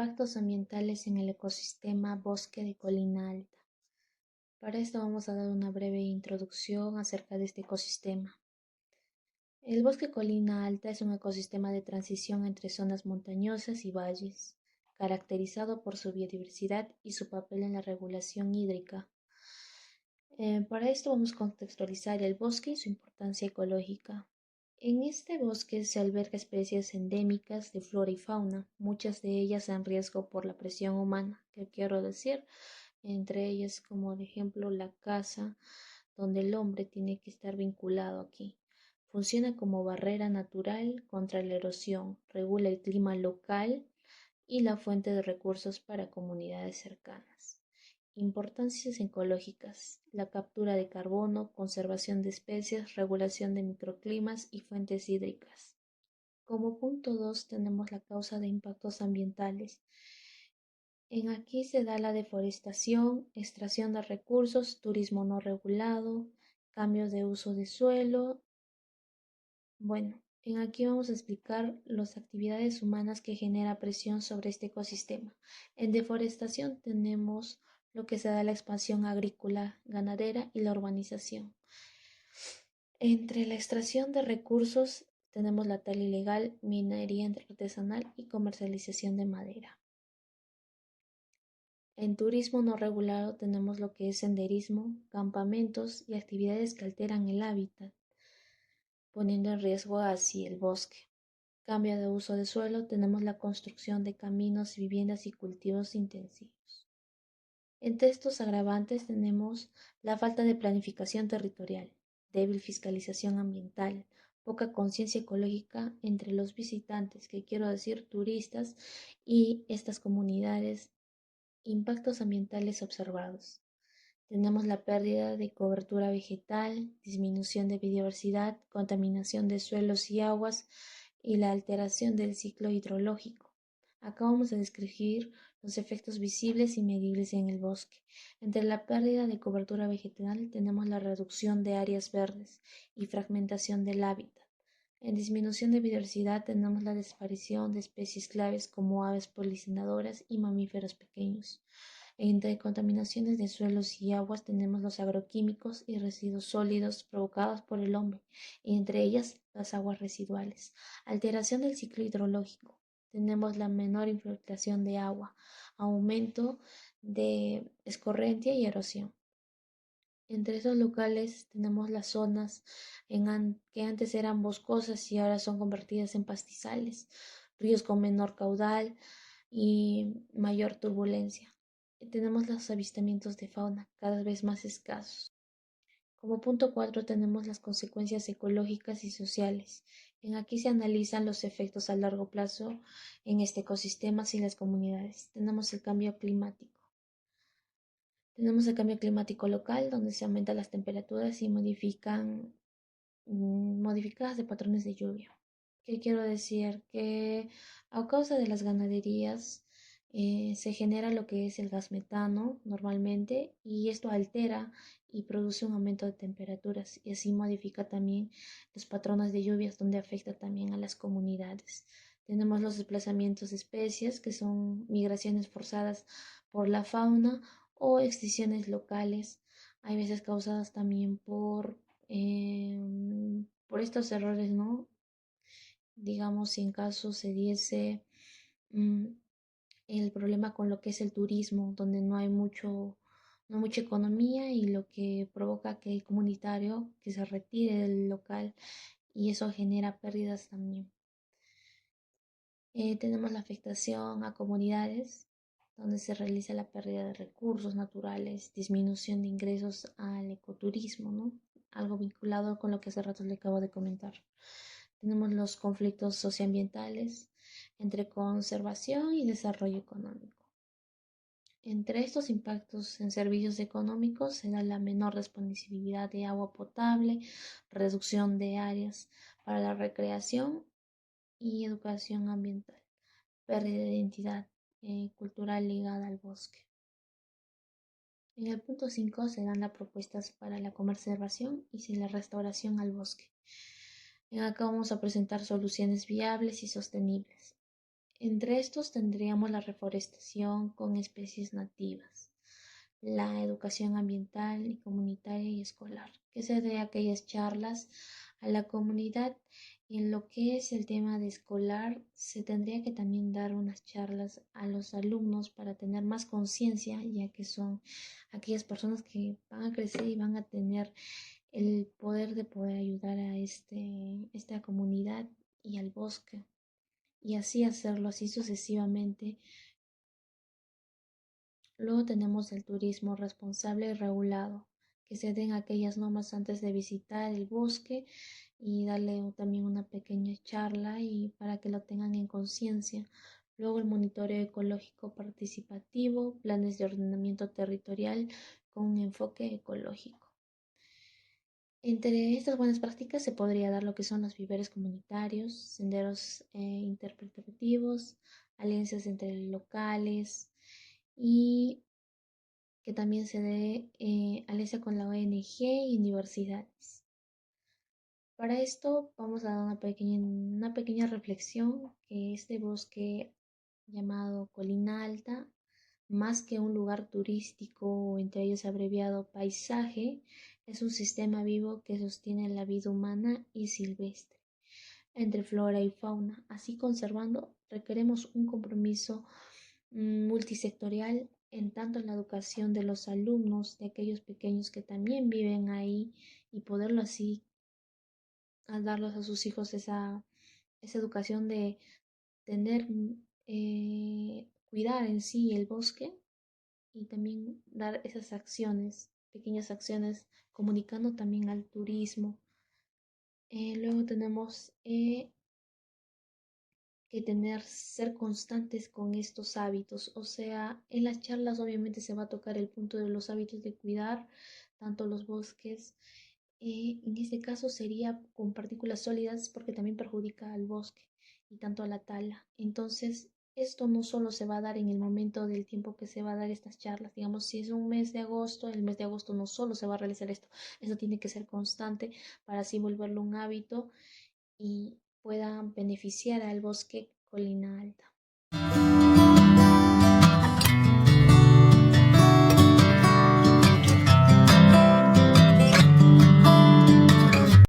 Impactos ambientales en el ecosistema bosque de colina alta. Para esto vamos a dar una breve introducción acerca de este ecosistema. El bosque colina alta es un ecosistema de transición entre zonas montañosas y valles, caracterizado por su biodiversidad y su papel en la regulación hídrica. Para esto vamos a contextualizar el bosque y su importancia ecológica. En este bosque se alberga especies endémicas de flora y fauna, muchas de ellas en riesgo por la presión humana, que quiero decir, entre ellas como de ejemplo la caza, donde el hombre tiene que estar vinculado aquí. Funciona como barrera natural contra la erosión, regula el clima local y la fuente de recursos para comunidades cercanas. Importancias ecológicas: la captura de carbono, conservación de especies, regulación de microclimas y fuentes hídricas. Como punto 2 tenemos la causa de impactos ambientales. En aquí se da la deforestación, extracción de recursos, turismo no regulado, cambios de uso de suelo. Bueno, en aquí vamos a explicar las actividades humanas que genera presión sobre este ecosistema. En deforestación tenemos lo que se da la expansión agrícola, ganadera y la urbanización. Entre la extracción de recursos tenemos la tala ilegal, minería artesanal y comercialización de madera. En turismo no regulado tenemos lo que es senderismo, campamentos y actividades que alteran el hábitat, poniendo en riesgo así el bosque. Cambio de uso de suelo, tenemos la construcción de caminos, viviendas y cultivos intensivos. Entre estos agravantes tenemos la falta de planificación territorial, débil fiscalización ambiental, poca conciencia ecológica entre los visitantes, que quiero decir turistas, y estas comunidades. Impactos ambientales observados. Tenemos la pérdida de cobertura vegetal, disminución de biodiversidad, contaminación de suelos y aguas y la alteración del ciclo hidrológico. Acá vamos a describir los efectos visibles y medibles en el bosque. Entre la pérdida de cobertura vegetal tenemos la reducción de áreas verdes y fragmentación del hábitat. En disminución de biodiversidad tenemos la desaparición de especies claves como aves polinizadores y mamíferos pequeños. Entre contaminaciones de suelos y aguas tenemos los agroquímicos y residuos sólidos provocados por el hombre, y entre ellas las aguas residuales. Alteración del ciclo hidrológico. Tenemos la menor infiltración de agua, aumento de escorrentia y erosión. Entre esos locales tenemos las zonas que antes eran boscosas y ahora son convertidas en pastizales, ríos con menor caudal y mayor turbulencia. Tenemos los avistamientos de fauna cada vez más escasos. Como punto 4 tenemos las consecuencias ecológicas y sociales. En aquí se analizan los efectos a largo plazo en este ecosistema y las comunidades. Tenemos el cambio climático. Tenemos el cambio climático local, donde se aumentan las temperaturas y modificadas de patrones de lluvia. ¿Qué quiero decir? Que a causa de las ganaderías se genera lo que es el gas metano normalmente, y esto altera y produce un aumento de temperaturas y así modifica también los patrones de lluvias, donde afecta también a las comunidades. Tenemos los desplazamientos de especies, que son migraciones forzadas por la fauna o extinciones locales, hay veces causadas también por estos errores, ¿no? Digamos, si en caso se diese mm, el problema con lo que es el turismo, donde no hay mucha economía, y lo que provoca que el comunitario que se retire del local, y eso genera pérdidas también. Tenemos la afectación a comunidades, donde se realiza la pérdida de recursos naturales, disminución de ingresos al ecoturismo, ¿no? Algo vinculado con lo que hace rato le acabo de comentar. Tenemos los conflictos socioambientales entre conservación y desarrollo económico. Entre estos impactos en servicios económicos se da la menor disponibilidad de agua potable, reducción de áreas para la recreación y educación ambiental, pérdida de identidad cultural ligada al bosque. En el punto 5 se dan las propuestas para la conservación y la restauración al bosque. En acá vamos a presentar soluciones viables y sostenibles. Entre estos tendríamos la reforestación con especies nativas, la educación ambiental y comunitaria y escolar, que se dé aquellas charlas a la comunidad. En lo que es el tema de escolar, se tendría que también dar unas charlas a los alumnos para tener más conciencia, ya que son aquellas personas que van a crecer y van a tener el poder de poder ayudar a esta comunidad y al bosque, y así hacerlo así sucesivamente. Luego tenemos el turismo responsable y regulado, que se den aquellas normas antes de visitar el bosque y darle también una pequeña charla y para que lo tengan en conciencia. Luego el monitoreo ecológico participativo, planes de ordenamiento territorial con un enfoque ecológico. Entre estas buenas prácticas se podría dar lo que son los viveros comunitarios, senderos interpretativos, alianzas entre locales y que también se dé alianza con la ONG y universidades. Para esto vamos a dar una pequeña reflexión que este bosque llamado Colina Alta, más que un lugar turístico o entre ellos abreviado paisaje, es un sistema vivo que sostiene la vida humana y silvestre entre flora y fauna. Así conservando, requeremos un compromiso multisectorial en tanto en la educación de los alumnos, de aquellos pequeños que también viven ahí y poderlo así a darlos a sus hijos esa educación de tener, cuidar en sí el bosque y también dar esas acciones, pequeñas acciones, comunicando también al turismo. Luego tenemos que ser constantes con estos hábitos. O sea, en las charlas obviamente se va a tocar el punto de los hábitos de cuidar tanto los bosques. En este caso sería con partículas sólidas porque también perjudica al bosque y tanto a la tala. Entonces, esto no solo se va a dar en el momento del tiempo que se va a dar estas charlas. Digamos, si es un mes de agosto, el mes de agosto no solo se va a realizar esto tiene que ser constante para así volverlo un hábito y pueda beneficiar al bosque Colina Alta.